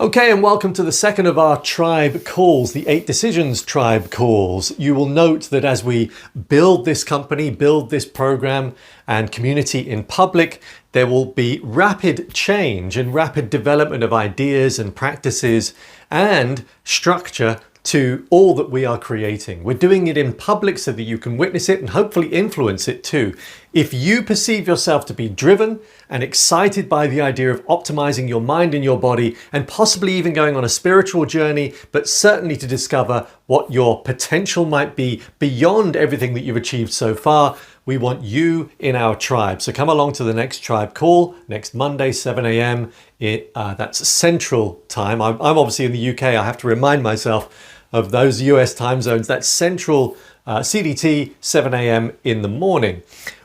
Okay, and welcome to the second of our tribe calls, the 8 Decisions tribe calls. You will note that as we build this company, build this program and community in public, there will be rapid change and rapid development of ideas and practices and structure to all that we are creating. We're doing it in public so that you can witness it and hopefully influence it too. If you perceive yourself to be driven and excited by the idea of optimizing your mind and your body and possibly even going on a spiritual journey, but certainly to discover what your potential might be beyond everything that you've achieved so far, we want you in our tribe. So come along to the next tribe call next Monday, 7 a.m. That's Central Time. I'm obviously in the UK. I have to remind myself of those US time zones. That's Central CDT, 7 a.m. in the morning.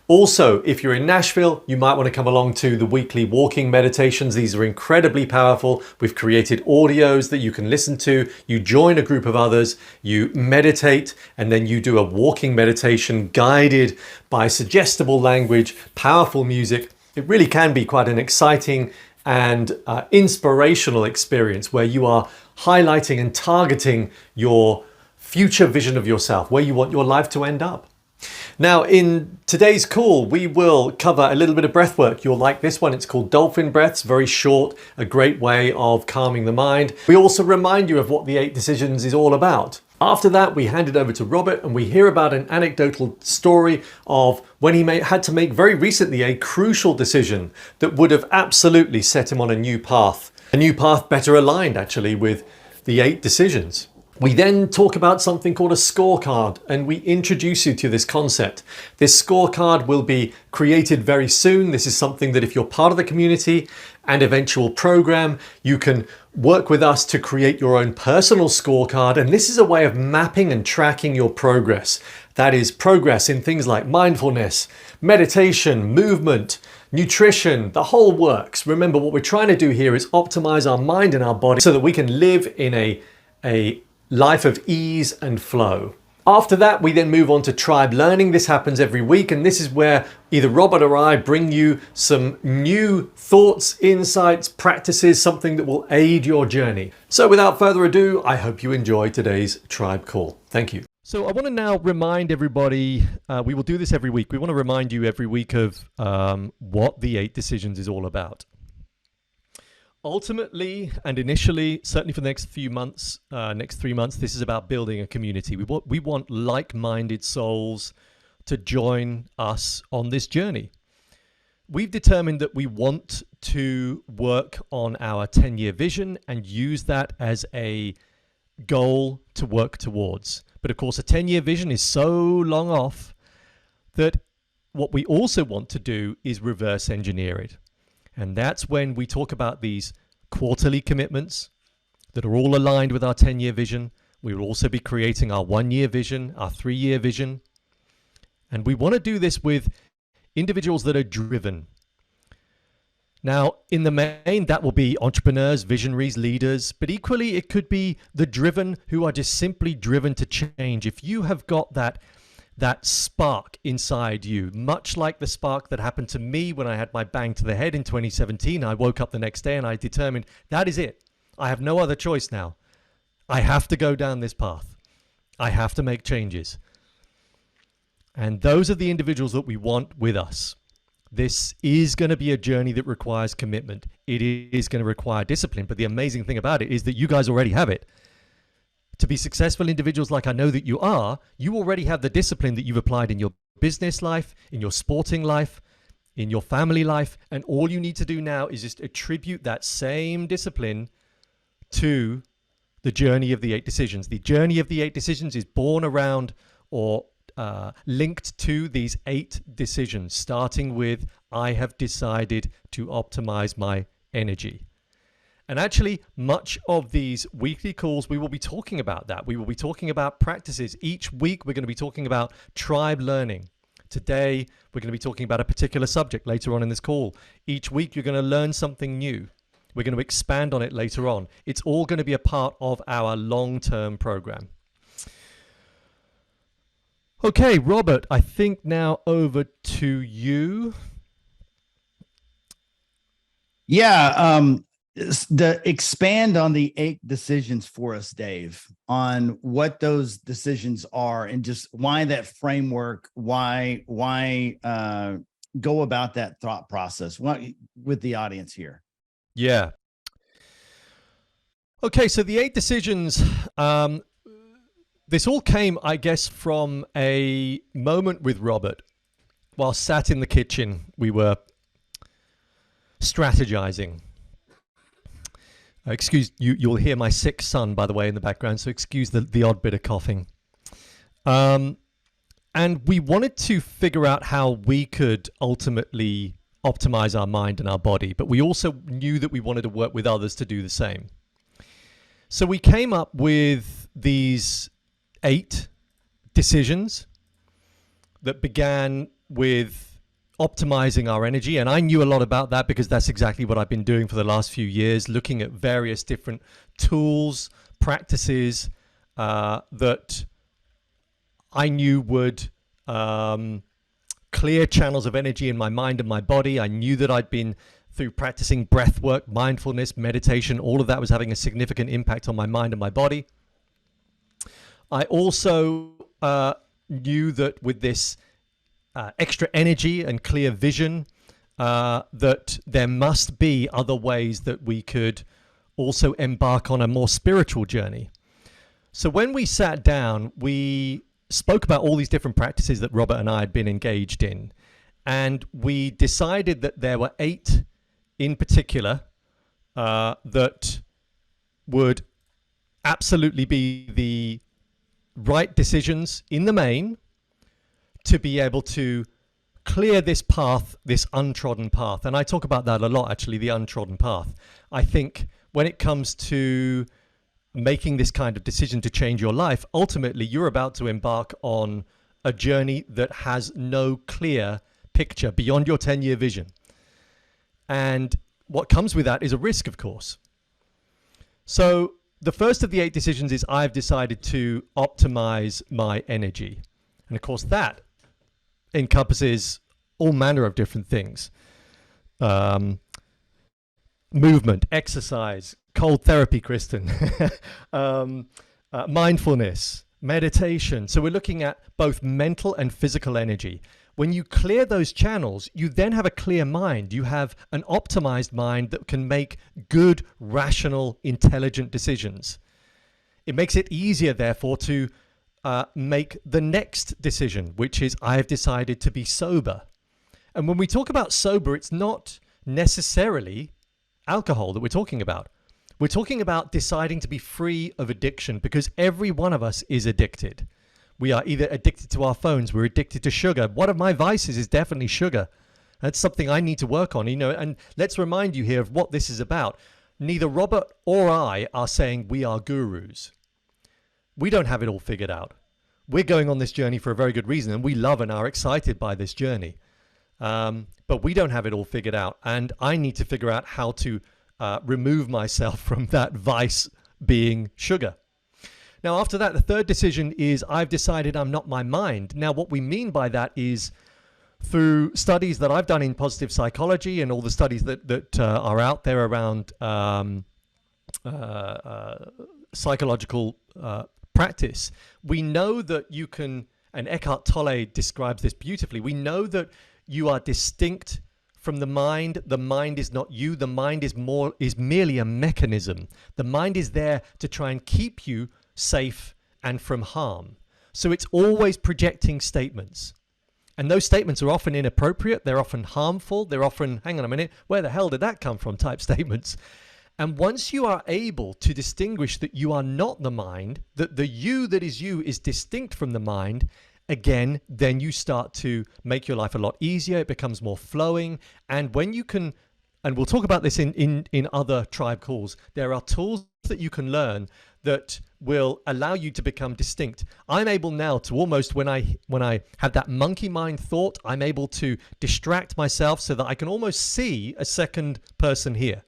Also, if you're in Nashville, you might want to come along to the weekly walking meditations. These are incredibly powerful. We've created audios that you can listen to. You join a group of others, you meditate, and then you do a walking meditation guided by suggestible language, powerful music. It really can be quite an exciting and inspirational experience where you are highlighting and targeting your future vision of yourself, where you want your life to end up. Now, in today's call, we will cover a little bit of breath work. You'll like this one. It's called dolphin breaths, very short, a great way of calming the mind. We also remind you of what the 8 Decisions is all about. After that, we hand it over to Robert and we hear about an anecdotal story of when he had to make very recently a crucial decision that would have absolutely set him on a new path better aligned actually with the 8 Decisions. We then talk about something called a scorecard and we introduce you to this concept. This scorecard will be created very soon. This is something that if you're part of the community and eventual program, you can work with us to create your own personal scorecard. And this is a way of mapping and tracking your progress. That is progress in things like mindfulness, meditation, movement, nutrition, the whole works. Remember, what we're trying to do here is optimize our mind and our body so that we can live in a life of ease and flow. After that, we then move on to tribe learning. This happens every week, and this is where either Robert or I bring you some new thoughts, insights, practices, something that will aid your journey. So without further ado, I hope you enjoy today's tribe call. Thank you. So I want to now remind everybody, we will do this every week. We want to remind you every week of what the 8 Decisions is all about. Ultimately and initially, certainly for the next few months, next 3 months, this is about building a community. We want like-minded souls to join us on this journey. We've determined that we want to work on our 10-year vision and use that as a goal to work towards. But of course, a 10-year vision is so long off that what we also want to do is reverse engineer it. And that's when we talk about these quarterly commitments that are all aligned with our 10-year vision. We will also be creating our 1-year vision, our 3-year vision. And we want to do this with individuals that are driven. Now, in the main, that will be entrepreneurs, visionaries, leaders, but equally it could be the driven who are just simply driven to change. If you have got that spark inside you, much like the spark that happened to me when I had my bang to the head in 2017. I woke up the next day and I determined that is it. I have no other choice now. I have to go down this path. I have to make changes. And those are the individuals that we want with us. This is going to be a journey that requires commitment. It is going to require discipline. But the amazing thing about it is that you guys already have it. To be successful individuals like I know that you are, you already have the discipline that you've applied in your business life, in your sporting life, in your family life. And all you need to do now is just attribute that same discipline to the journey of the 8 Decisions. The journey of the 8 Decisions is born around or linked to these 8 decisions, starting with, I have decided to optimize my energy. And actually, much of these weekly calls, we will be talking about that. We will be talking about practices. Each week, we're going to be talking about tribe learning. Today, we're going to be talking about a particular subject later on in this call. Each week, you're going to learn something new. We're going to expand on it later on. It's all going to be a part of our long-term program. Okay, Robert, I think now over to you. Yeah. Expand on the 8 decisions for us, Dave, on what those decisions are and just why that framework, why go about that thought process with the audience here. Yeah. Okay, so the 8 decisions, this all came, I guess, from a moment with Robert. While sat in the kitchen, we were strategizing. Excuse you. You'll hear my sick son, by the way, in the background. So excuse the odd bit of coughing. And we wanted to figure out how we could ultimately optimize our mind and our body, but we also knew that we wanted to work with others to do the same. So we came up with these 8 decisions that began with optimizing our energy. And I knew a lot about that because that's exactly what I've been doing for the last few years, looking at various different tools, practices that I knew would clear channels of energy in my mind and my body. I knew that I'd been through practicing breath work, mindfulness, meditation. All of that was having a significant impact on my mind and my body. I also knew that with this extra energy and clear vision, that there must be other ways that we could also embark on a more spiritual journey. So when we sat down, we spoke about all these different practices that Robert and I had been engaged in. And we decided that there were 8 in particular that would absolutely be the right decisions in the main to be able to clear this path, this untrodden path. And I talk about that a lot, actually, the untrodden path. I think when it comes to making this kind of decision to change your life, ultimately you're about to embark on a journey that has no clear picture beyond your 10-year vision. And what comes with that is a risk, of course. So the first of the 8 decisions is I've decided to optimize my energy. And of course that encompasses all manner of different things. Movement, exercise, cold therapy, Kristen, mindfulness, meditation. So we're looking at both mental and physical energy. When you clear those channels, you then have a clear mind. You have an optimized mind that can make good, rational, intelligent decisions. It makes it easier, therefore, to make the next decision, which is I have decided to be sober. And when we talk about sober, it's not necessarily alcohol that we're talking about. We're talking about deciding to be free of addiction, because every one of us is addicted. We are either addicted to our phones, we're addicted to sugar. One of my vices is definitely sugar. That's something I need to work on, and let's remind you here of what this is about. Neither Robert or I are saying we are gurus. We don't have it all figured out. We're going on this journey for a very good reason, and we love and are excited by this journey. But we don't have it all figured out, and I need to figure out how to remove myself from that vice being sugar. Now, after that, the third decision is I've decided I'm not my mind. Now, what we mean by that is through studies that I've done in positive psychology and all the studies that are out there around psychological practice, we know that you can, and Eckhart Tolle describes this beautifully, we know that you are distinct from the mind. The mind is not you. The mind is merely a mechanism. The mind is there to try and keep you safe and from harm. So it's always projecting statements. And those statements are often inappropriate. They're often harmful. They're often, hang on a minute, where the hell did that come from type statements. And once you are able to distinguish that you are not the mind, that the you that is you is distinct from the mind, again, then you start to make your life a lot easier. It becomes more flowing. And when you can, and we'll talk about this in other tribe calls, there are tools that you can learn that will allow you to become distinct. I'm able now to almost, when I have that monkey mind thought, I'm able to distract myself so that I can almost see a second person here.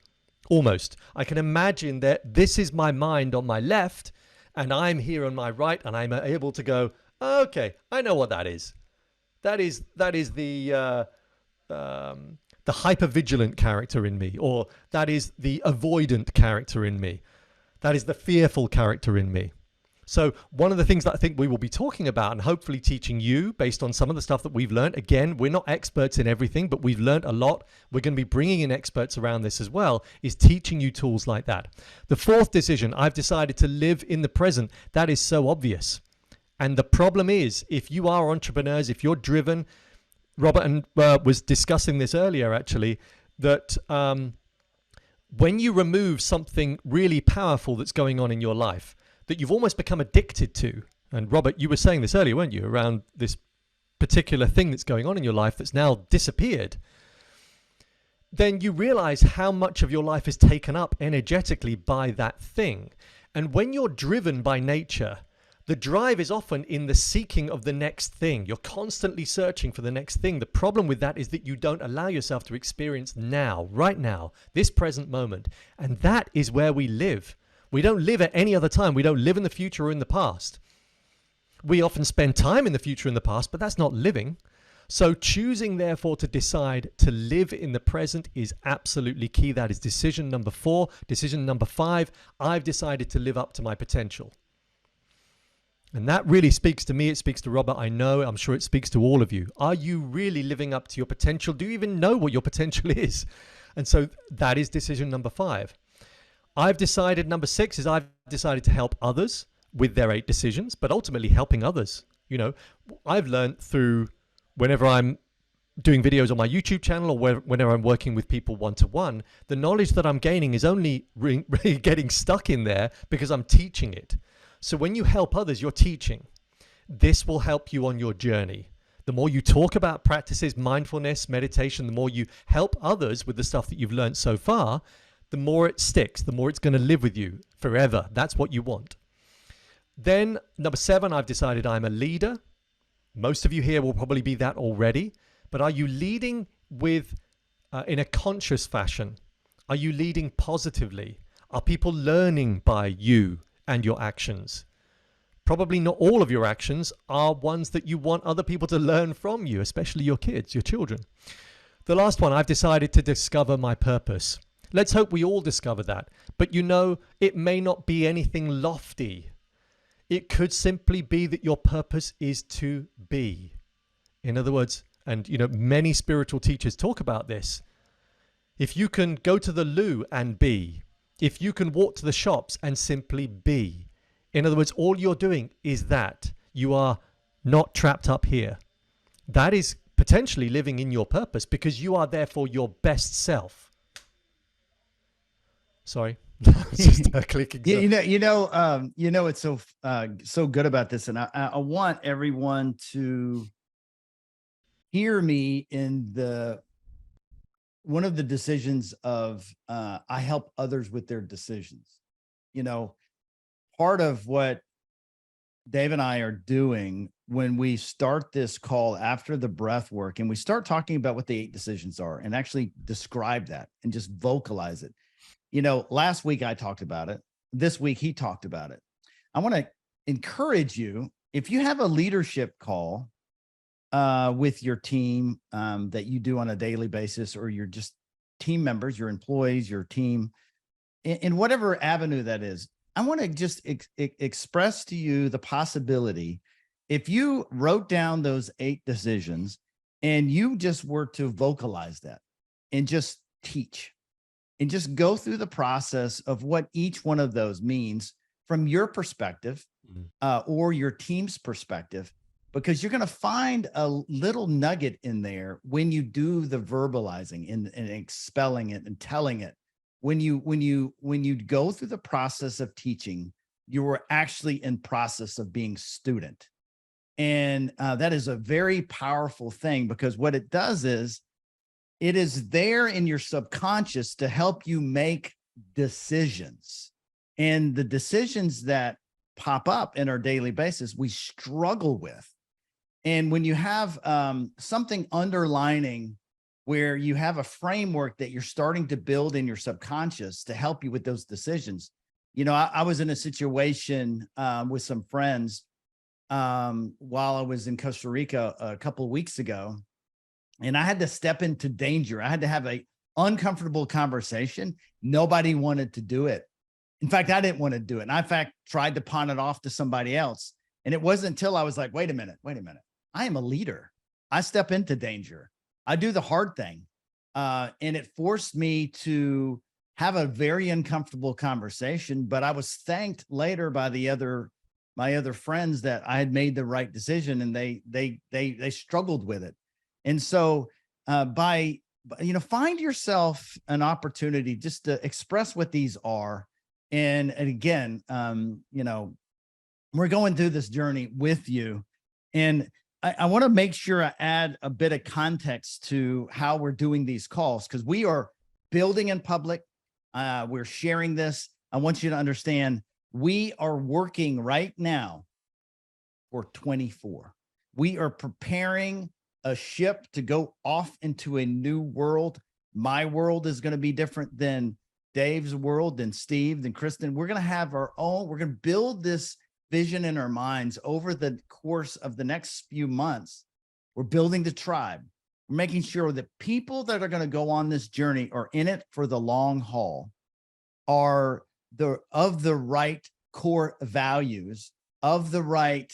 Almost. I can imagine that this is my mind on my left and I'm here on my right, and I'm able to go, okay, I know what that is. That is the the hypervigilant character in me, or that is the avoidant character in me. That is the fearful character in me. So one of the things that I think we will be talking about and hopefully teaching you based on some of the stuff that we've learned, again, we're not experts in everything, but we've learned a lot. We're going to be bringing in experts around this as well, is teaching you tools like that. The fourth decision, I've decided to live in the present. That is so obvious. And the problem is, if you are entrepreneurs, if you're driven, Robert was discussing this earlier actually, that when you remove something really powerful that's going on in your life, that you've almost become addicted to. And Robert, you were saying this earlier, weren't you, around this particular thing that's going on in your life that's now disappeared. Then you realize how much of your life is taken up energetically by that thing. And when you're driven by nature, the drive is often in the seeking of the next thing. You're constantly searching for the next thing. The problem with that is that you don't allow yourself to experience now, right now, this present moment. And that is where we live. We don't live at any other time. We don't live in the future or in the past. We often spend time in the future and the past, but that's not living. So choosing, therefore, to decide to live in the present is absolutely key. That is decision number 4. Decision number 5, I've decided to live up to my potential. And that really speaks to me. It speaks to Robert. I know, I'm sure it speaks to all of you. Are you really living up to your potential? Do you even know what your potential is? And so that is decision number 5. I've decided, number 6 is I've decided to help others with their 8 decisions, but ultimately helping others. You know, I've learned through whenever I'm doing videos on my YouTube channel or whenever I'm working with people one-to-one, the knowledge that I'm gaining is only really getting stuck in there because I'm teaching it. So when you help others, you're teaching. This will help you on your journey. The more you talk about practices, mindfulness, meditation, the more you help others with the stuff that you've learned so far, the more it sticks, the more it's going to live with you forever. That's what you want. Then number 7, I've decided I'm a leader. Most of you here will probably be that already, but are you leading with in a conscious fashion? Are you leading positively? Are people learning by you and your actions? Probably not all of your actions are ones that you want other people to learn from you, especially your kids, your children. The last one, I've decided to discover my purpose. Let's hope we all discover that. But you know, it may not be anything lofty. It could simply be that your purpose is to be. In other words, and you know, many spiritual teachers talk about this. If you can go to the loo and be, if you can walk to the shops and simply be, in other words, all you're doing is that. You are not trapped up here. That is potentially living in your purpose because you are therefore your best self. Sorry, just clicking. It's so good about this, and I want everyone to hear me in one of the decisions of I help others with their decisions. You know, part of what Dave and I are doing when we start this call after the breath work, and we start talking about what the 8 decisions are, and actually describe that and just vocalize it. You know, last week I talked about it. This week he talked about it. I want to encourage you, if you have a leadership call with your team that you do on a daily basis, or you're just team members, your employees, your team, in whatever avenue that is, I want to just express to you the possibility, if you wrote down those 8 decisions and you just were to vocalize that and just teach, and just go through the process of what each one of those means from your perspective or your team's perspective, because you're going to find a little nugget in there when you do the verbalizing and expelling it and telling it. When you go through the process of teaching, you were actually in process of being student. And that is a very powerful thing, because what it does is, it is there in your subconscious to help you make decisions. And the decisions that pop up in our daily basis, we struggle with. And when you have something underlining where you have a framework that you're starting to build in your subconscious to help you with those decisions. You know, I was in a situation with some friends while I was in Costa Rica a couple of weeks ago. and I had to step into danger. I had to have a uncomfortable conversation. Nobody wanted to do it. In fact, I didn't want to do it. And I, in fact, tried to pawn it off to somebody else. And it wasn't until I was like, wait a minute. I am a leader. I step into danger. I do the hard thing. And it forced me to have a very uncomfortable conversation, but I was thanked later by my other friends that I had made the right decision, and they struggled with it. And so find yourself an opportunity just to express what these are. And again, we're going through this journey with you. And I want to make sure I add a bit of context to how we're doing these calls, because we are building in public. We're sharing this. I want you to understand we are working right now for 24. We are preparing a ship to go off into a new world. My world is going to be different than Dave's world, than Steve, than Kristen. We're going to have our own. We're going to build this vision in our minds over the course of the next few months. We're building the tribe. We're making sure that people that are going to go on this journey are in it for the long haul, are of the right core values, of the right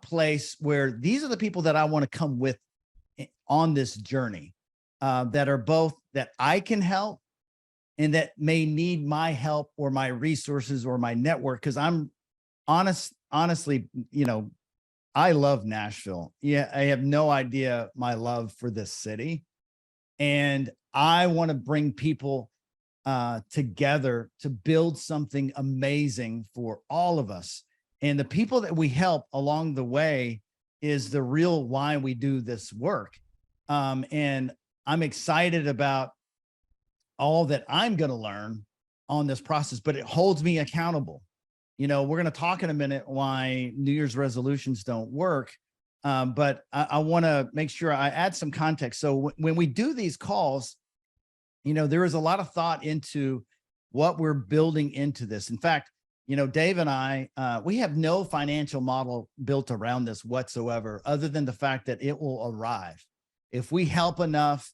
place, where these are the people that I want to come with on this journey, that are both that I can help and that may need my help or my resources or my network. Because I'm honestly, I love Nashville. Yeah, I have no idea my love for this city. And I want to bring people together to build something amazing for all of us. And the people that we help along the way is the real why we do this work. And I'm excited about all that I'm going to learn on this process, but it holds me accountable. We're going to talk in a minute why New Year's resolutions don't work. But I want to make sure I add some context. So when we do these calls, there is a lot of thought into what we're building into this. In fact, Dave and I, we have no financial model built around this whatsoever, other than the fact that it will arrive. If we help enough,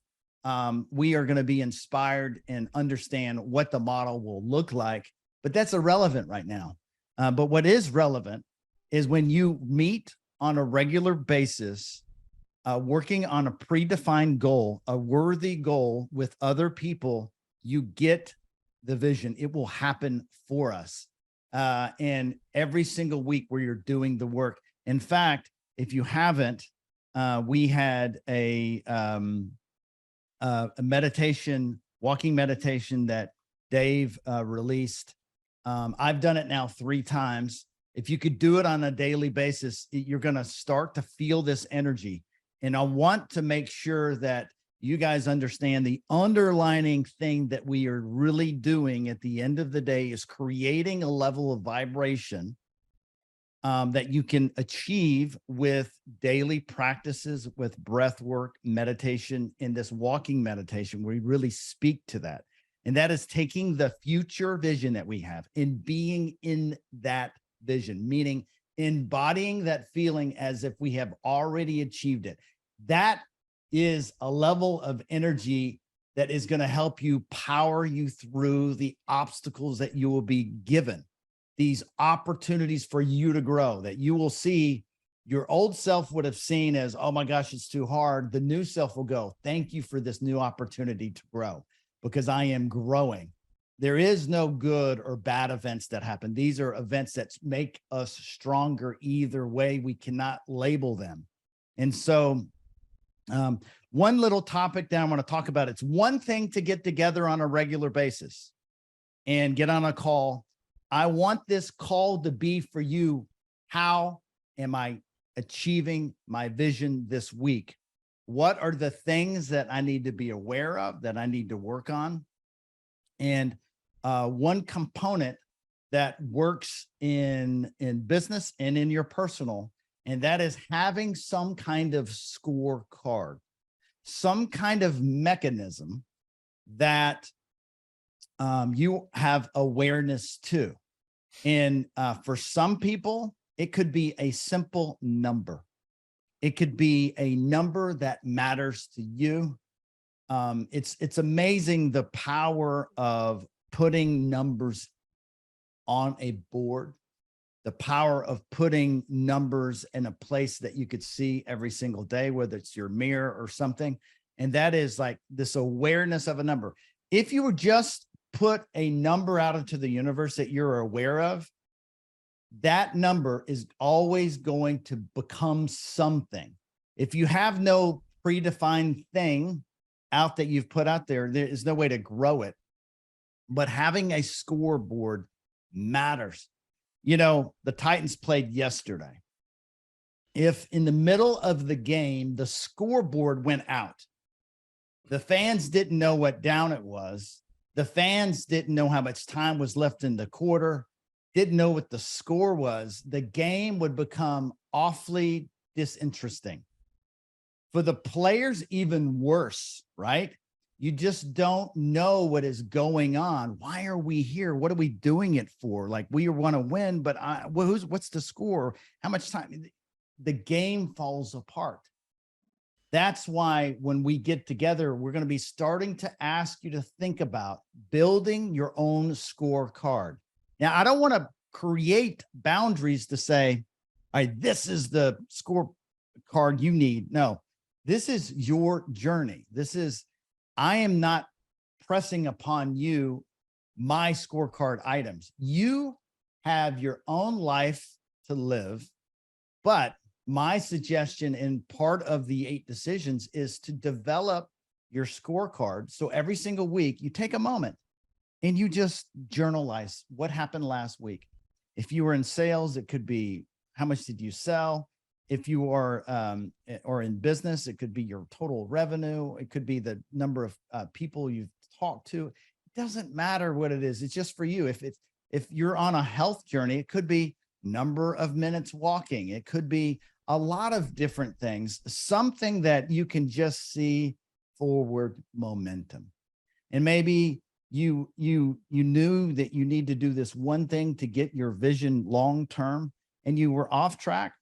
we are going to be inspired and understand what the model will look like, but that's irrelevant right now. But what is relevant is when you meet on a regular basis, working on a predefined goal, a worthy goal with other people, you get the vision. It will happen for us. And every single week where you're doing the work. In fact, if you haven't, we had a meditation, walking meditation that Dave released. I've done it now 3 times. If you could do it on a daily basis, you're going to start to feel this energy. And I want to make sure that you guys understand the underlining thing that we are really doing at the end of the day is creating a level of vibration that you can achieve with daily practices, with breath work, meditation, in this walking meditation, where we really speak to that. And that is taking the future vision that we have and being in that vision, meaning embodying that feeling as if we have already achieved it. That is a level of energy that is going to help you power you through the obstacles that you will be given, these opportunities for you to grow, that you will see your old self would have seen as, oh my gosh, it's too hard. The new self will go, thank you for this new opportunity to grow, because I am growing. There is no good or bad events that happen. These are events that make us stronger either way. We cannot label them. And so one little topic that I want to talk about, it's one thing to get together on a regular basis and get on a call. I want this call to be for you. How am I achieving my vision this week? What are the things that I need to be aware of, that I need to work on? And one component that works in business and in your personal, and that is having some kind of scorecard, some kind of mechanism that you have awareness to. And for some people, it could be a simple number. It could be a number that matters to you. It's amazing the power of putting numbers on a board, the power of putting numbers in a place that you could see every single day, whether it's your mirror or something. And that is like this awareness of a number. If you were just put a number out into the universe that you're aware of, that number is always going to become something. If you have no predefined thing out that you've put out there, there is no way to grow it. But having a scoreboard matters. You know, the Titans played yesterday. If in the middle of the game, the scoreboard went out, the fans didn't know what down it was. The fans didn't know how much time was left in the quarter, didn't know what the score was. The game would become awfully disinteresting. For the players, even worse, right? You just don't know what is going on. Why are we here? What are we doing it for? Like, we want to win, but what's the score? How much time? The game falls apart. That's why when we get together, we're going to be starting to ask you to think about building your own scorecard. Now, I don't want to create boundaries to say, all right, this is the scorecard you need. No, this is your journey. I am not pressing upon you my scorecard items. You have your own life to live, but my suggestion in part of the 8 decisions is to develop your scorecard. So every single week you take a moment and you just journalize what happened last week. If you were in sales, it could be how much did you sell? If you are or in business, it could be your total revenue. It could be the number of people you've talked to. It doesn't matter what it is. It's just for you. If you're on a health journey, it could be number of minutes walking. It could be a lot of different things, something that you can just see forward momentum. And maybe you knew that you need to do this one thing to get your vision long term, and you were off track.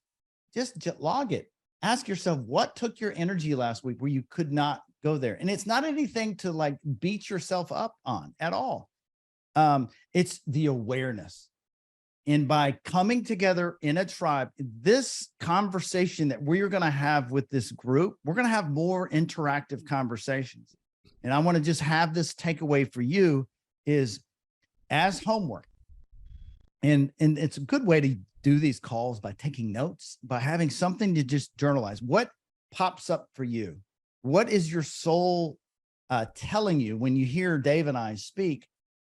Just log it. Ask yourself, what took your energy last week where you could not go there? And it's not anything to like beat yourself up on at all. It's the awareness. And by coming together in a tribe, this conversation that we're going to have with this group, we're going to have more interactive conversations. And I want to just have this takeaway for you is as homework. And it's a good way to do these calls by taking notes, by having something to just journalize. What pops up for you? What is your soul telling you when you hear Dave and I speak?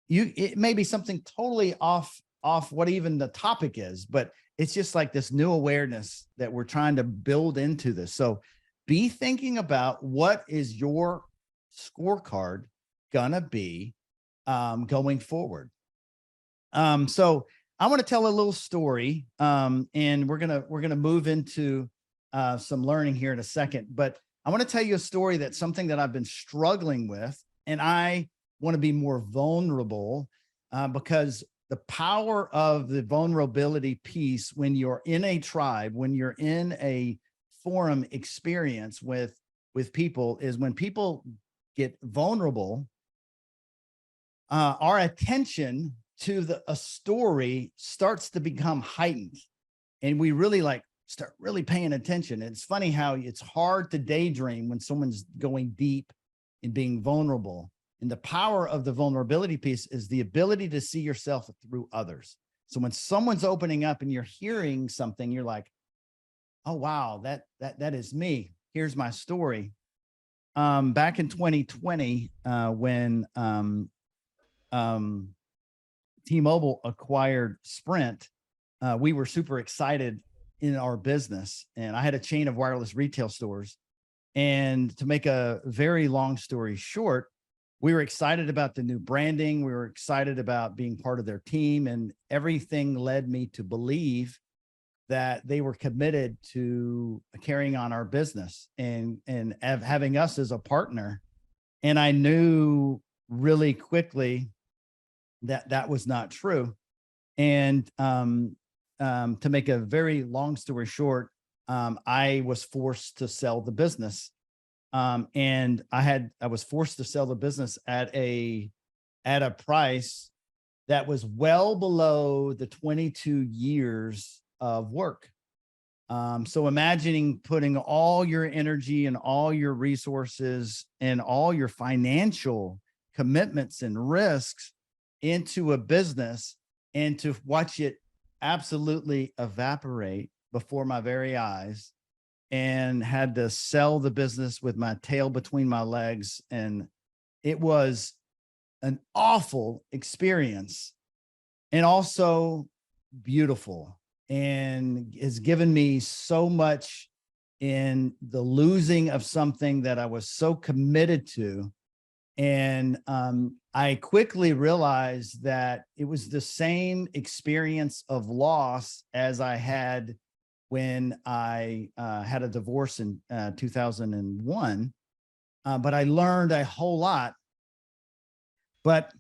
It may be something totally off what even the topic is, but it's just like this new awareness that we're trying to build into this. So be thinking about what is your scorecard gonna be going forward. So I want to tell a little story, and we're gonna move into some learning here in a second. But I want to tell you a story that's something that I've been struggling with, and I want to be more vulnerable because the power of the vulnerability piece when you're in a tribe, when you're in a forum experience with people, is when people get vulnerable, our attention to a story starts to become heightened, and we really start really paying attention. It's funny how it's hard to daydream when someone's going deep and being vulnerable. And the power of the vulnerability piece is the ability to see yourself through others. So when someone's opening up and you're hearing something, you're like, oh, wow, that is me. Here's my story. Back in 2020, when T-Mobile acquired Sprint, we were super excited in our business. And I had a chain of wireless retail stores. And to make a very long story short, we were excited about the new branding. We were excited about being part of their team, and everything led me to believe that they were committed to carrying on our business and having us as a partner. And I knew really quickly that that was not true. And to make a very long story short, I was forced to sell the business. And I was forced to sell the business at a price that was well below the 22 years of work. So imagining putting all your energy and all your resources and all your financial commitments and risks into a business, and to watch it absolutely evaporate before my very eyes, and had to sell the business with my tail between my legs. And it was an awful experience, and also beautiful, and has given me so much in the losing of something that I was so committed to. And I quickly realized that it was the same experience of loss as I had when I had a divorce in 2001. But I learned a whole lot. But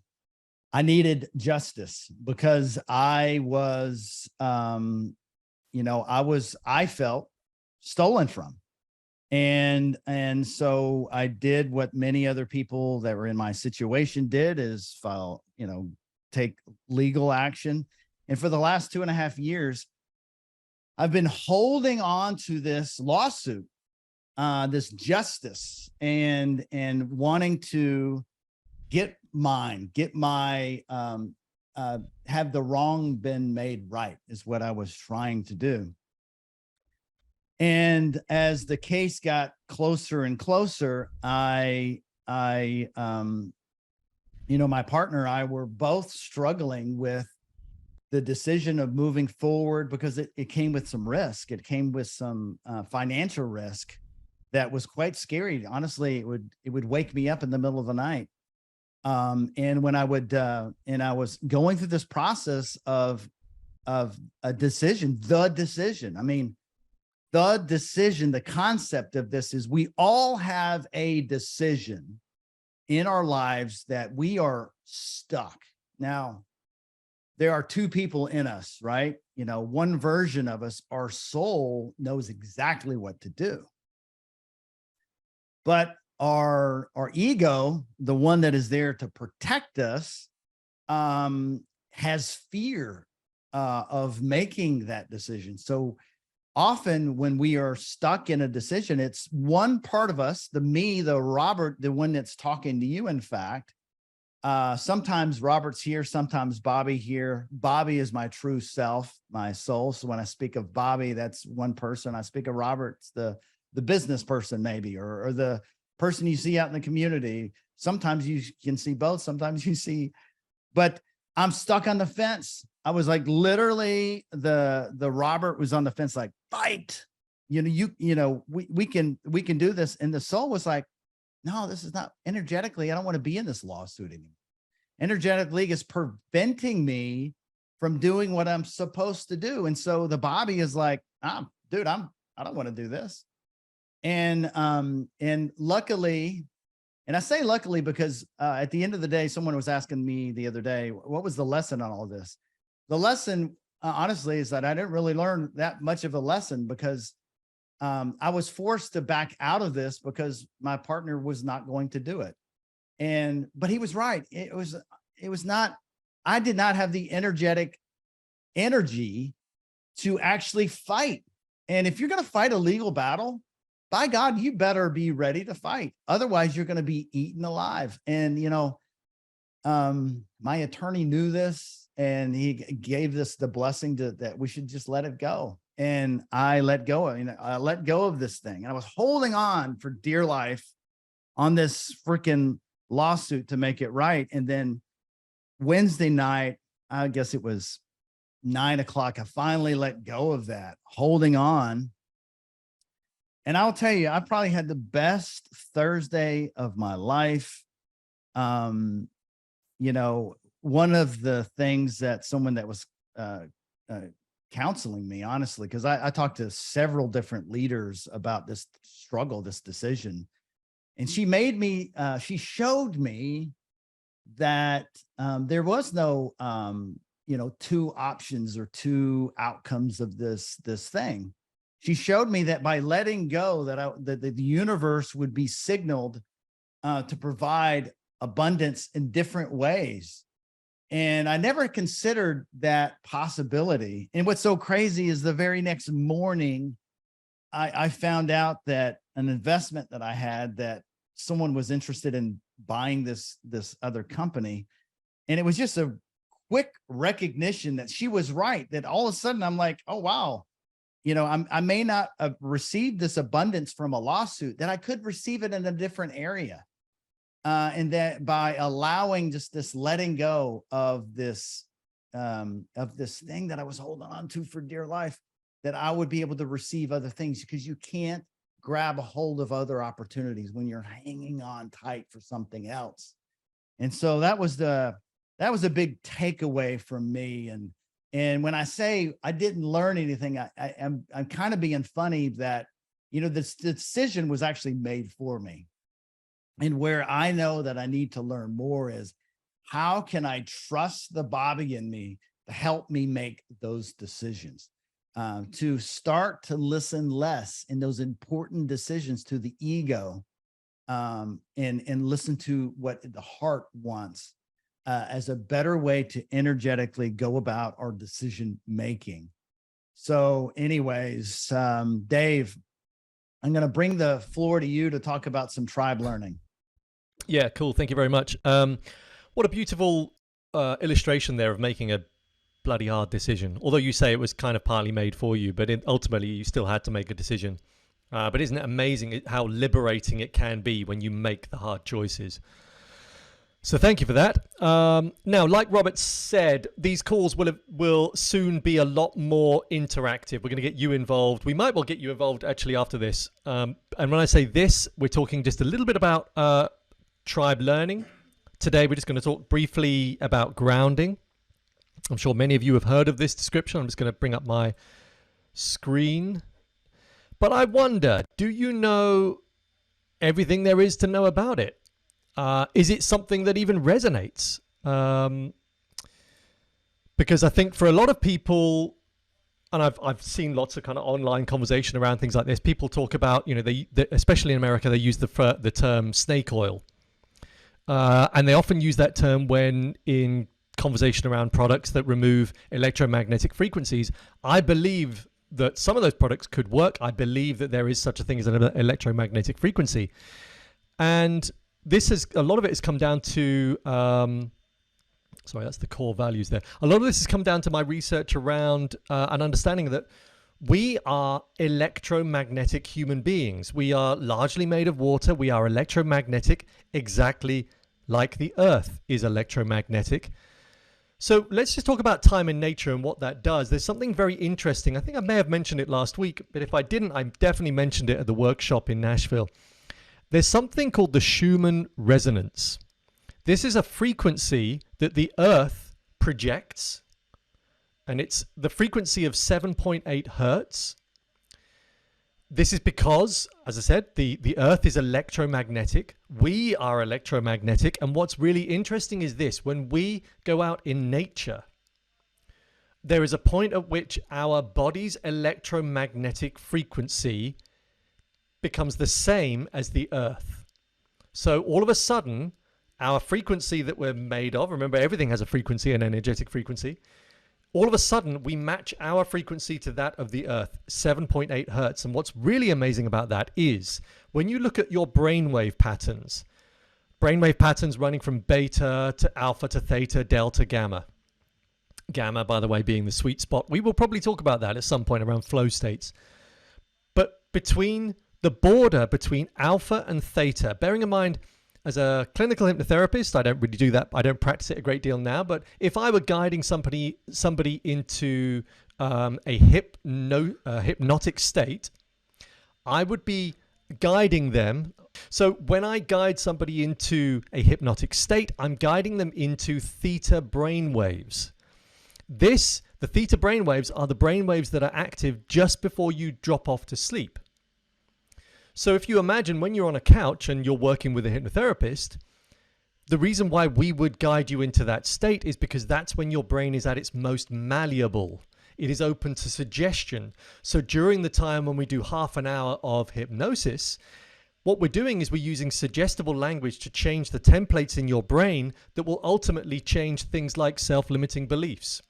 I needed justice, because I was, I felt stolen from. And so I did what many other people that were in my situation did, is file, take legal action. And for the last 2.5 years, I've been holding on to this lawsuit, this justice, and wanting to get my have the wrong been made right, is what I was trying to do. And as the case got closer and closer, my partner and I were both struggling with the decision of moving forward, because it came with some risk. It came with some financial risk that was quite scary. Honestly, it would wake me up in the middle of the night. And when I was going through this process of a decision, the concept of this is, we all have a decision in our lives that we are stuck. Now, there are two people in us, right? One version of us, our soul, knows exactly what to do. But our ego, the one that is there to protect us, has fear of making that decision. So often when we are stuck in a decision, it's one part of us, the Robert, the one that's talking to you, in fact. Sometimes Robert's here, sometimes Bobby here. Bobby is my true self, my soul. So when I speak of Bobby, that's one person. I speak of Robert's the business person, maybe, or the person you see out in the community. Sometimes you can see both, sometimes you see, but I'm stuck on the fence. I was like, literally, the Robert was on the fence, like, fight, we can do this. And the soul was like, no, this is not energetically. I don't want to be in this lawsuit anymore. Energetically is preventing me from doing what I'm supposed to do. And so the Bobby is like, dude, I don't want to do this. And luckily, and I say luckily because at the end of the day, someone was asking me the other day, what was the lesson on all this? The lesson, honestly, is that I didn't really learn that much of a lesson, because I was forced to back out of this because my partner was not going to do it. But he was right. It was not, I did not have the energy to actually fight. And if you're going to fight a legal battle, by God, you better be ready to fight. Otherwise, you're going to be eaten alive. And, my attorney knew this, and he gave us the blessing that we should just let it go. And I let go of this thing. And I was holding on for dear life on this freaking lawsuit to make it right. And then Wednesday night, I guess it was 9 o'clock, I finally let go of that, holding on. And I'll tell you, I probably had the best Thursday of my life. One of the things that someone that was counseling me, honestly, because I talked to several different leaders about this struggle, this decision. And she showed me that there was no, two options or two outcomes of this thing. she showed me that by letting go, that the universe would be signaled to provide abundance in different ways. And I never considered that possibility. And what's so crazy is the very next morning, I found out that an investment that I had, that someone was interested in buying this other company. And it was just a quick recognition that she was right, that all of a sudden I'm like, oh, wow. I may not have received this abundance from a lawsuit, that I could receive it in a different area. And that by allowing just this letting go of this thing that I was holding on to for dear life, that I would be able to receive other things, because you can't grab a hold of other opportunities when you're hanging on tight for something else. And so that was a big takeaway from me. And when I say I didn't learn anything, I'm kind of being funny that, this decision was actually made for me. And where I know that I need to learn more is, how can I trust the Bobby in me to help me make those decisions, to start to listen less in those important decisions to the ego, and listen to what the heart wants, as a better way to energetically go about our decision making. So anyways, Dave, I'm going to bring the floor to you to talk about some tribe learning. Yeah, cool. Thank you very much. What a beautiful illustration there of making a bloody hard decision. Although you say it was kind of partly made for you, but ultimately you still had to make a decision. But isn't it amazing how liberating it can be when you make the hard choices? So thank you for that. Now, like Robert said, these calls will soon be a lot more interactive. We're going to get you involved. We might well get you involved actually after this. And when I say this, we're talking just a little bit about tribe learning. Today, we're just going to talk briefly about grounding. I'm sure many of you have heard of this description. I'm just going to bring up my screen. But I wonder, do you know everything there is to know about it? Is it something that even resonates? Because I think for a lot of people, and I've seen lots of kind of online conversation around things like this, people talk about, they especially in America, they use the term snake oil. And they often use that term when in conversation around products that remove electromagnetic frequencies. I believe that some of those products could work. I believe that there is such a thing as an electromagnetic frequency. And a lot of it has come down to, sorry, that's the core values there. A lot of this has come down to my research around an understanding that we are electromagnetic human beings. We are largely made of water. We are electromagnetic, exactly like the Earth is electromagnetic. So let's just talk about time and nature and what that does. There's something very interesting. I think I may have mentioned it last week, but if I didn't, I definitely mentioned it at the workshop in Nashville. There's something called the Schumann resonance. This is a frequency that the Earth projects, and it's the frequency of 7.8 hertz. This is because, as I said, the Earth is electromagnetic. We are electromagnetic. And what's really interesting is this: when we go out in nature, there is a point at which our body's electromagnetic frequency becomes the same as the Earth. So all of a sudden, our frequency that we're made of, remember everything has a frequency, an energetic frequency, all of a sudden we match our frequency to that of the Earth, 7.8 hertz. And what's really amazing about that is when you look at your brainwave patterns running from beta to alpha to theta, delta, gamma. Gamma, by the way, being the sweet spot. We will probably talk about that at some point around flow states. But between the border between alpha and theta, bearing in mind, as a clinical hypnotherapist, I don't really do that. I don't practice it a great deal now. But if I were guiding somebody into a hypnotic state, I would be guiding them. So when I guide somebody into a hypnotic state, I'm guiding them into theta brainwaves. The theta brainwaves are the brainwaves that are active just before you drop off to sleep. So if you imagine when you're on a couch and you're working with a hypnotherapist, the reason why we would guide you into that state is because that's when your brain is at its most malleable. It is open to suggestion. So during the time when we do half an hour of hypnosis, what we're doing is we're using suggestible language to change the templates in your brain that will ultimately change things like self-limiting beliefs,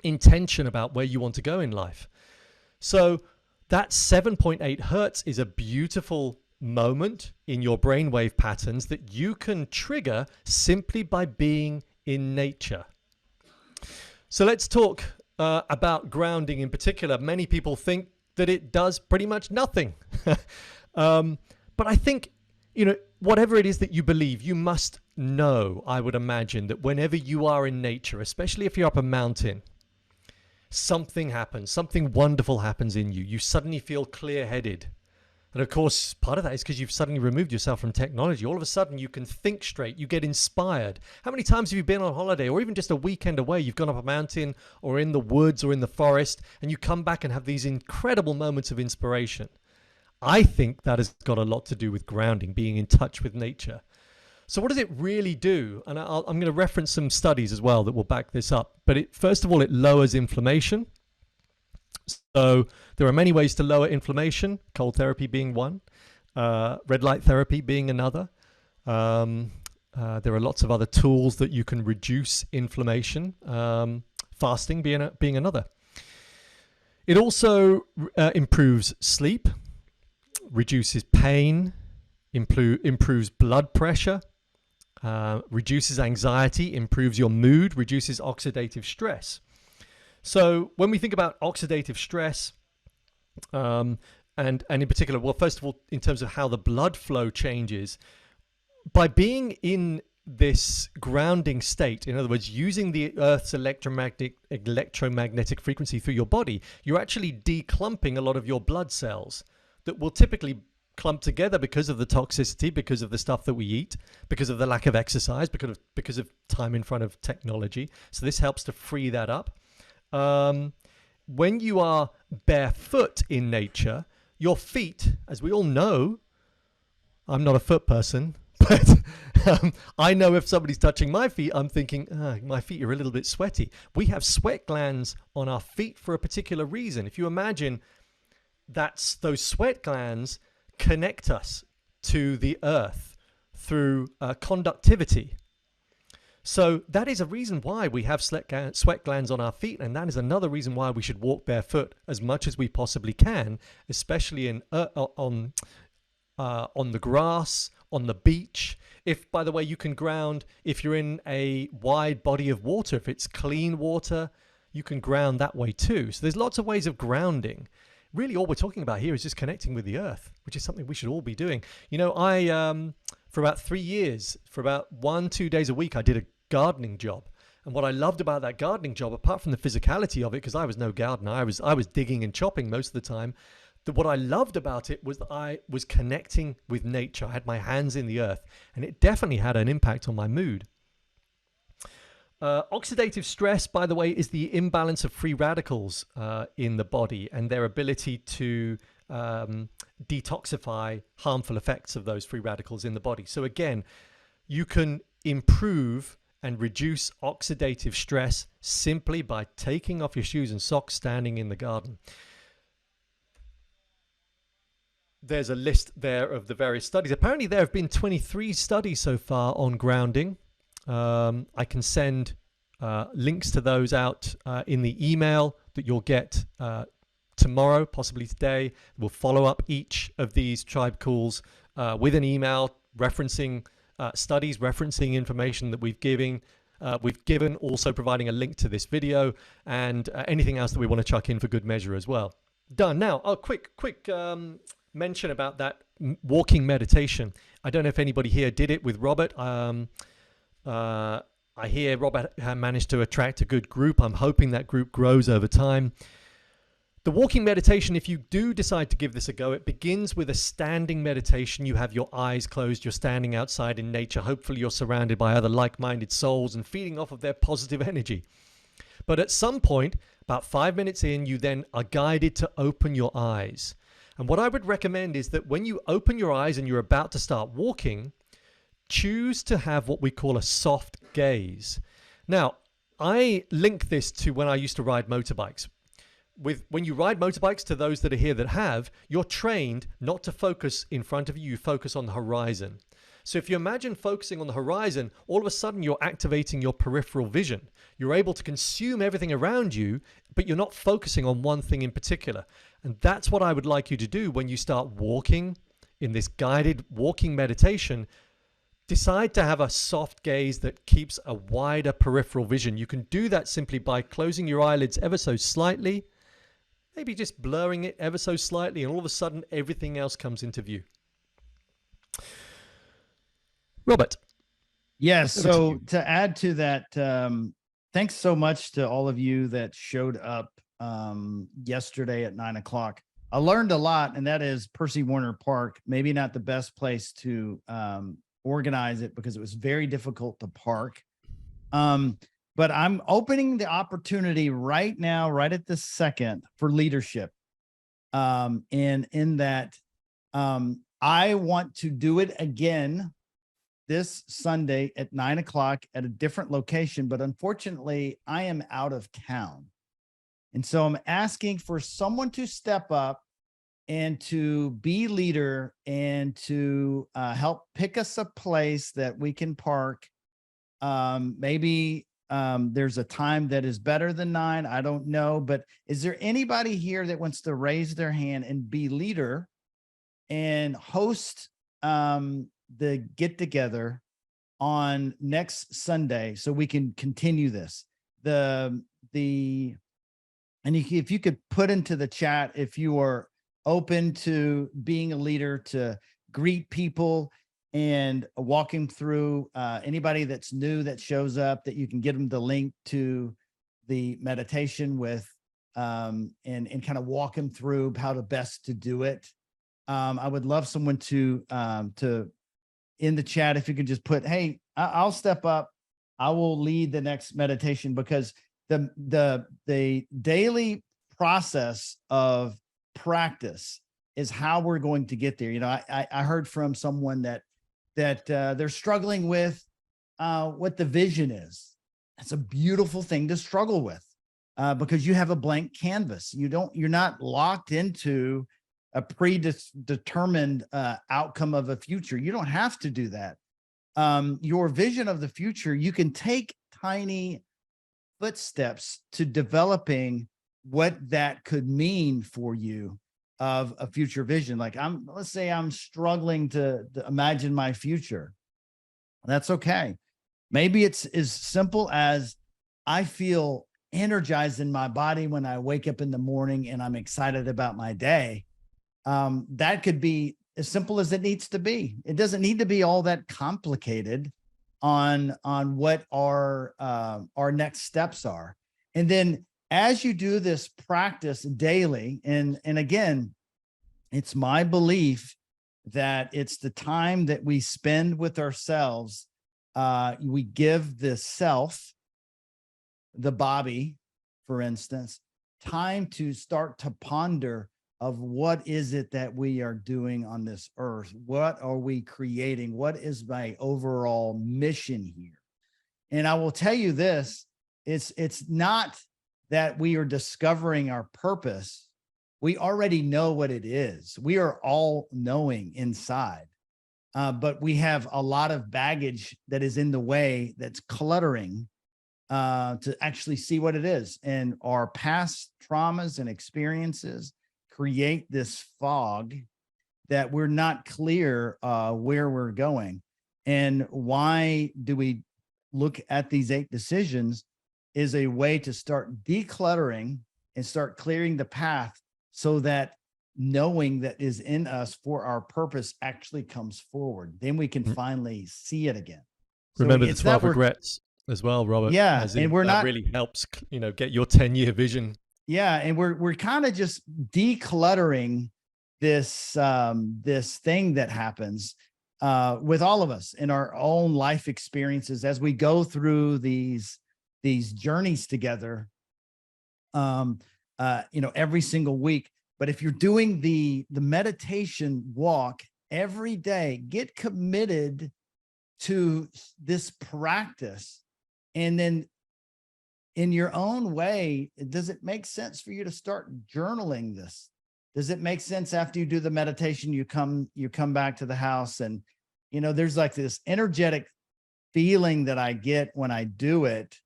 intention about where you want to go in life. So that 7.8 hertz is a beautiful moment in your brainwave patterns that you can trigger simply by being in nature. So let's talk about grounding in particular. Many people think that it does pretty much nothing. But I think, whatever it is that you believe, you must know, I would imagine, that whenever you are in nature, especially if you're up a mountain, something happens, something wonderful happens in you. You suddenly feel clear-headed. And of course, part of that is because you've suddenly removed yourself from technology. All of a sudden, you can think straight. You get inspired. How many times have you been on holiday or even just a weekend away? You've gone up a mountain or in the woods or in the forest, and you come back and have these incredible moments of inspiration. I think that has got a lot to do with grounding, being in touch with nature. So what does it really do? And I'm going to reference some studies as well that will back this up. But first of all, it lowers inflammation. So there are many ways to lower inflammation, cold therapy being one, red light therapy being another. There are lots of other tools that you can reduce inflammation, fasting being another. It also improves sleep, reduces pain, improves blood pressure, reduces anxiety, improves your mood, reduces oxidative stress. So when we think about oxidative stress, and in particular, well, first of all, in terms of how the blood flow changes, by being in this grounding state, in other words, using the Earth's electromagnetic frequency through your body, you're actually declumping a lot of your blood cells that will typically clump together because of the toxicity, because of the stuff that we eat, because of the lack of exercise, because of time in front of technology. So this helps to free that up. When you are barefoot in nature, your feet, as we all know, I'm not a foot person, but I know if somebody's touching my feet, I'm thinking, my feet are a little bit sweaty. We have sweat glands on our feet for a particular reason. If you imagine those sweat glands connect us to the earth through conductivity. So that is a reason why we have sweat glands on our feet, and that is another reason why we should walk barefoot as much as we possibly can, especially on the grass, on the beach. If, by the way, you can ground if you're in a wide body of water, if it's clean water, you can ground that way too. So there's lots of ways of grounding. Really, all we're talking about here is just connecting with the earth, which is something we should all be doing. For about 3 years, for about 1-2 days a week, I did a gardening job. And what I loved about that gardening job, apart from the physicality of it, because I was no gardener, I was digging and chopping most of the time. What I loved about it was that I was connecting with nature. I had my hands in the earth, and it definitely had an impact on my mood. Oxidative stress, by the way, is the imbalance of free radicals in the body and their ability to detoxify harmful effects of those free radicals in the body. So again, you can improve and reduce oxidative stress simply by taking off your shoes and socks standing in the garden. There's a list there of the various studies. Apparently there have been 23 studies so far on grounding. I can send links to those out in the email that you'll get tomorrow, possibly today. We'll follow up each of these tribe calls with an email referencing studies, referencing information that we've given, also providing a link to this video and anything else that we want to chuck in for good measure as well. Done. Now, quick mention about that walking meditation. I don't know if anybody here did it with Robert. I hear Robert managed to attract a good group. I'm hoping that group grows over time. The walking meditation, if you do decide to give this a go, it begins with a standing meditation. You have your eyes closed, you're standing outside in nature. Hopefully you're surrounded by other like-minded souls and feeding off of their positive energy. But at some point, about 5 minutes in, you then are guided to open your eyes. And what I would recommend is that when you open your eyes and you're about to start walking, choose to have what we call a soft gaze. Now, I link this to when I used to ride motorbikes. when you ride motorbikes, to those that are here that have, you're trained not to focus in front of you, you focus on the horizon. So if you imagine focusing on the horizon, all of a sudden you're activating your peripheral vision. You're able to consume everything around you, but you're not focusing on one thing in particular. And that's what I would like you to do when you start walking in this guided walking meditation. Decide to have a soft gaze that keeps a wider peripheral vision. You can do that simply by closing your eyelids ever so slightly, maybe just blurring it ever so slightly, and all of a sudden everything else comes into view. Robert. Yes. So to add to that, thanks so much to all of you that showed up yesterday at 9 o'clock. I learned a lot, and that is Percy Warner Park, maybe not the best place to organize it because it was very difficult to park. But I'm opening the opportunity right now, right at this second, for leadership. And in that, I want to do it again this Sunday at 9 o'clock at a different location, but unfortunately I am out of town. And so I'm asking for someone to step up and to be leader and to help pick us a place that we can park. Maybe there's a time that is better than 9. I don't know, but is there anybody here that wants to raise their hand and be leader and host the get together on next Sunday so we can continue this? And if you could put into the chat if you are open to being a leader, to greet people and walking through anybody that's new that shows up, that you can get them the link to the meditation with and kind of walk them through how to best to do it. I would love someone to in the chat, if you could just put, hey, I'll step up, I will lead the next meditation, because the daily process of practice is how we're going to get there. You know, I heard from someone that they're struggling with what the vision is. That's a beautiful thing to struggle with because you have a blank canvas. You're not locked into a predetermined outcome of a future. You don't have to do that. Your vision of the future, you can take tiny footsteps to developing what that could mean for you of a future vision. Like let's say I'm struggling to imagine my future. That's okay. Maybe it's as simple as I feel energized in my body when I wake up in the morning and I'm excited about my day. That could be as simple as it needs to be. It doesn't need to be all that complicated on what our next steps are. And then as you do this practice daily, and again, it's my belief that it's the time that we spend with ourselves. We give the self, the body, for instance, time to start to ponder of what is it that we are doing on this earth? What are we creating? What is my overall mission here? And I will tell you this, it's not that we are discovering our purpose. We already know what it is. We are all knowing inside, but we have a lot of baggage that is in the way that's cluttering to actually see what it is. And our past traumas and experiences create this fog that we're not clear where we're going. And why do we look at these 8 decisions is a way to start decluttering and start clearing the path so that knowing that is in us for our purpose actually comes forward. Then we can finally see it again. Remember the 12 regrets as well, Robert. Yeah. And we're not really helps, get your 10-year vision. Yeah. And we're kind of just decluttering this, this thing that happens with all of us in our own life experiences as we go through these journeys together, every single week. But if you're doing the meditation walk every day, get committed to this practice. And then in your own way, does it make sense for you to start journaling this? Does it make sense after you do the meditation, you come back to the house and, there's like this energetic feeling that I get when I do it.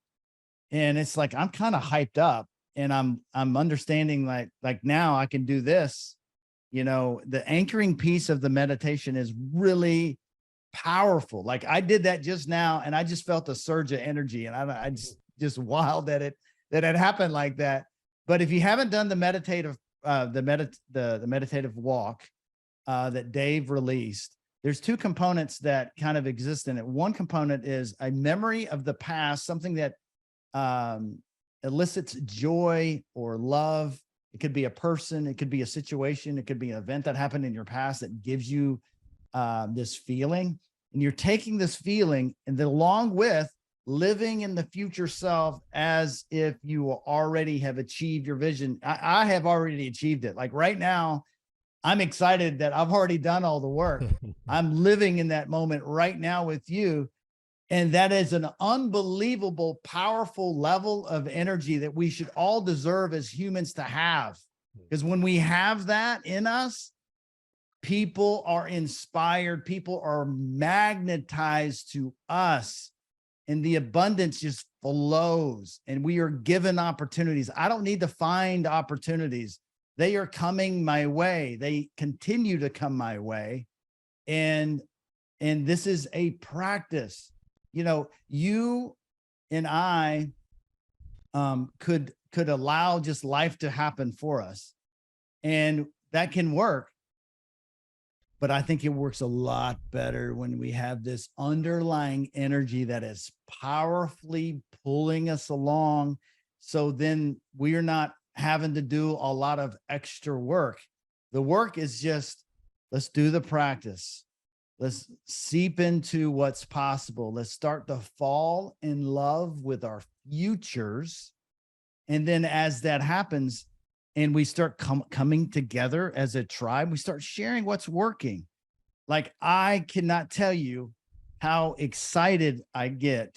And it's like, I'm kind of hyped up and I'm understanding like now I can do this. The anchoring piece of the meditation is really powerful. Like I did that just now and I just felt a surge of energy and I just wild that it happened like that. But if you haven't done the meditative the meditative walk that Dave released, there's two components that kind of exist in it. One component is a memory of the past, something that elicits joy or love. It could be a person, it could be a situation, it could be an event that happened in your past that gives you this feeling. And you're taking this feeling and then along with living in the future self as if you already have achieved your vision. I have already achieved it. Like right now, I'm excited that I've already done all the work. I'm living in that moment right now with you. And that is an unbelievable, powerful level of energy that we should all deserve as humans to have. Because when we have that in us, people are inspired, people are magnetized to us, and the abundance just flows, and we are given opportunities. I don't need to find opportunities. They are coming my way. They continue to come my way. And this is a practice. You and I could allow just life to happen for us, and that can work. But I think it works a lot better when we have this underlying energy that is powerfully pulling us along. So then we're not having to do a lot of extra work. The work is just, let's do the practice. Let's seep into what's possible. Let's start to fall in love with our futures. And then as that happens, and we start coming together as a tribe, we start sharing what's working. Like I cannot tell you how excited I get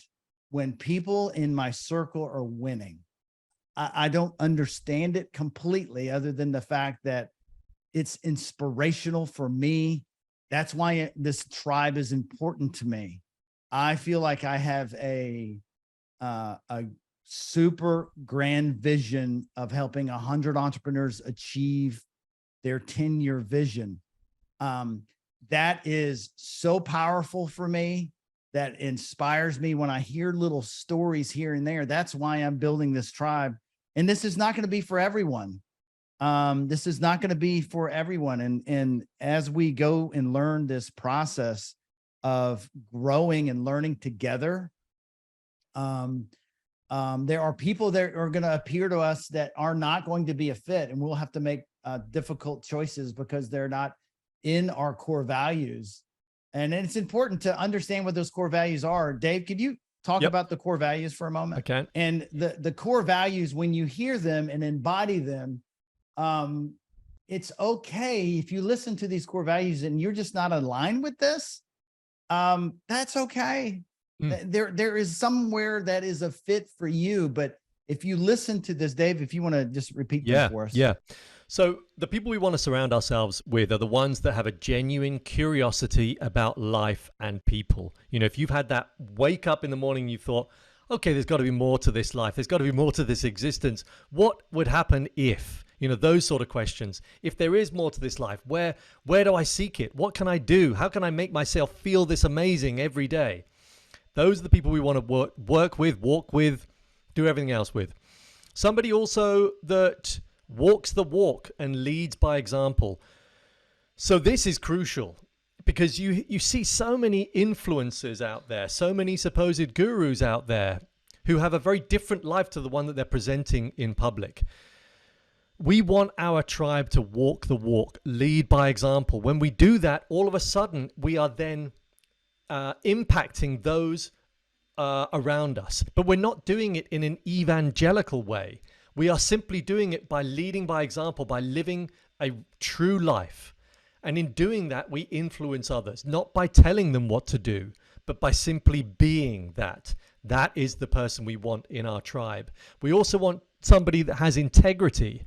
when people in my circle are winning. I don't understand it completely other than the fact that it's inspirational for me. That's why this tribe is important to me. I feel like I have a super grand vision of helping 100 entrepreneurs achieve their 10-year vision. That is so powerful for me. That inspires me when I hear little stories here and there. That's why I'm building this tribe. And this is not going to be for everyone. This is not going to be for everyone. And as we go and learn this process of growing and learning together, there are people that are going to appear to us that are not going to be a fit, and we'll have to make difficult choices because they're not in our core values. And it's important to understand what those core values are. Dave, could you talk about the core values for a moment? I can. And the core values, when you hear them and embody them, it's okay if you listen to these core values and you're just not aligned with this. That's okay. There is somewhere that is a fit for you. But if you listen to this, Dave, if you want to just repeat this for us. Yeah. So the people we want to surround ourselves with are the ones that have a genuine curiosity about life and people. If you've had that wake up in the morning, you thought, okay, there's got to be more to this life. There's got to be more to this existence. What would happen if? Those sort of questions. If there is more to this life, where do I seek it? What can I do? How can I make myself feel this amazing every day? Those are the people we want to work with, walk with, do everything else with. Somebody also that walks the walk and leads by example. So this is crucial because you see so many influencers out there, so many supposed gurus out there who have a very different life to the one that they're presenting in public. We want our tribe to walk the walk, lead by example. When we do that, all of a sudden, we are then impacting those around us. But we're not doing it in an evangelical way. We are simply doing it by leading by example, by living a true life. And in doing that, we influence others, not by telling them what to do, but by simply being that. That is the person we want in our tribe. We also want somebody that has integrity.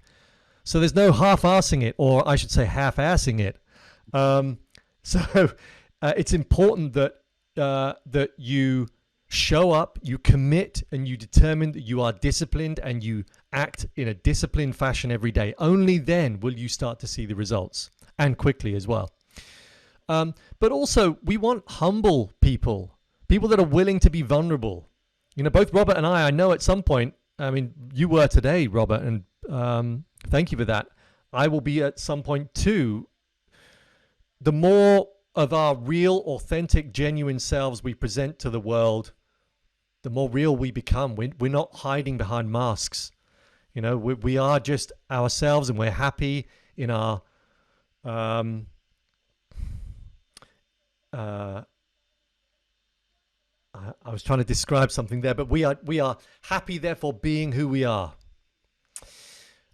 So there's no half-assing it, or I should say half-assing it. So it's important that that you show up, you commit, and you determine that you are disciplined and you act in a disciplined fashion every day. Only then will you start to see the results, and quickly as well. But also, we want humble people, people that are willing to be vulnerable. You know, both Robert and I know at some point, I mean, you were today, Robert, and thank you for that. I will be at some point too. The more of our real, authentic, genuine selves we present to the world, the more real we become. We're not hiding behind masks. You know, we are just ourselves, and we're happy in our I was trying to describe something there, but we are happy, therefore, being who we are.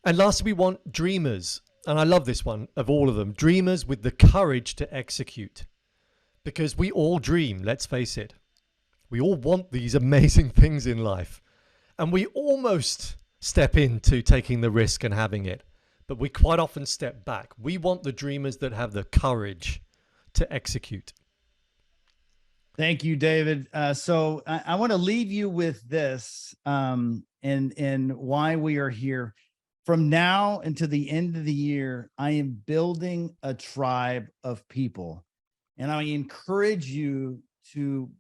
And lastly, we want dreamers. And I love this one of all of them. Dreamers with the courage to execute. Because we all dream, let's face it. We all want these amazing things in life. And we almost step into taking the risk and having it. But we quite often step back. We want the dreamers that have the courage to execute. Thank you, David. So I want to leave you with this and why we are here. From now until the end of the year, I am building a tribe of people. And I encourage you to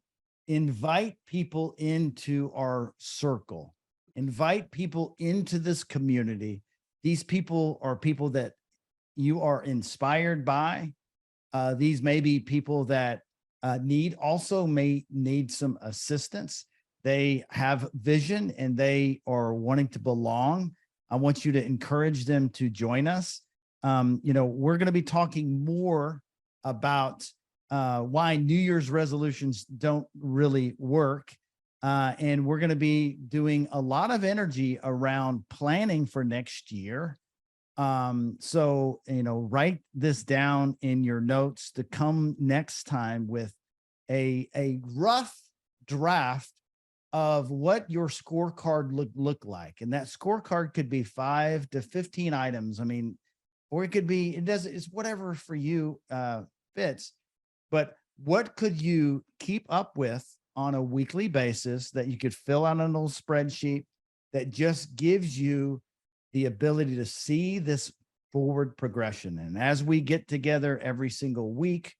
invite people into our circle, invite people into this community. These people are people that you are inspired by. These may be people that may need some assistance. They have vision and they are wanting to belong. I want you to encourage them to join us. You know, we're going to be talking more about why New Year's resolutions don't really work. And we're going to be doing a lot of energy around planning for next year. So, you know, write this down in your notes to come next time with a rough draft of what your scorecard look like. And that scorecard could be 5 to 15 items. I mean, or it could be, it's whatever for you fits. But what could you keep up with on a weekly basis that you could fill out on a little spreadsheet that just gives you the ability to see this forward progression? And as we get together every single week,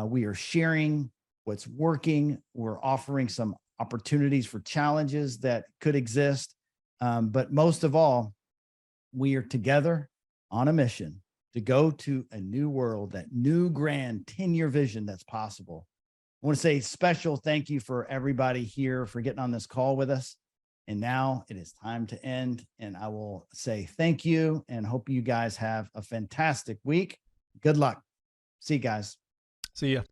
we are sharing what's working. We're offering some opportunities for challenges that could exist. But most of all, we are together on a mission to go to a new world, that new grand 10-year vision that's possible. I want to say special thank you for everybody here for getting on this call with us. And now it is time to end. And I will say thank you and hope you guys have a fantastic week. Good luck. See you guys. See ya.